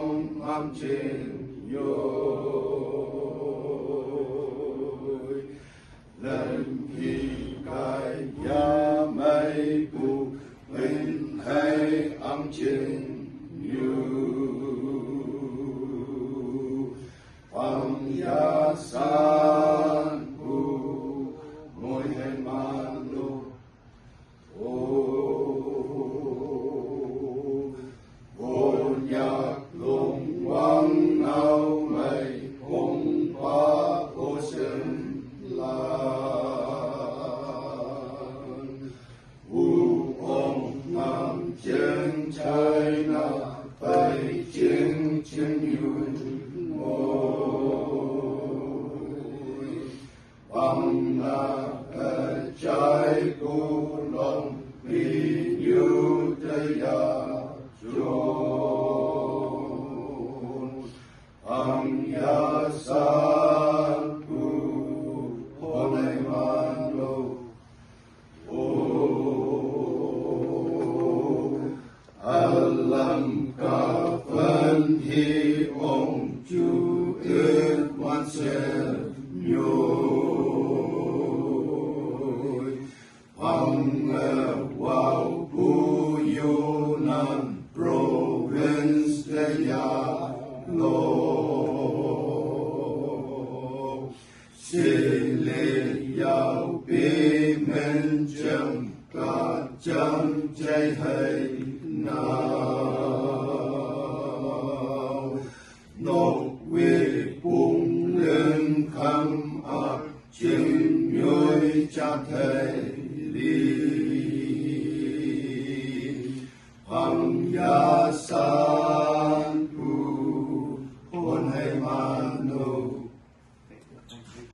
ông âm trình yôi lần khi cái giá mây cụ mình hay âm trình phong giá san cụ ngồi hay man lô vô nhạc lùng quang áo mây cùng qua ô sơn lan ông nam chân trời na bay chân chân yun ngồi bằng na trái cu lòng vì như tây ya chôn ang ya san cu hôm nay man lô alam ka phân hi ông chú ước quan sẽ nhồi ang wow pu yunan province de ya lo Sile yao bi men châm cả châm chay hay nào nộp quy bung lên khăm ạc chim nhôi cha thầy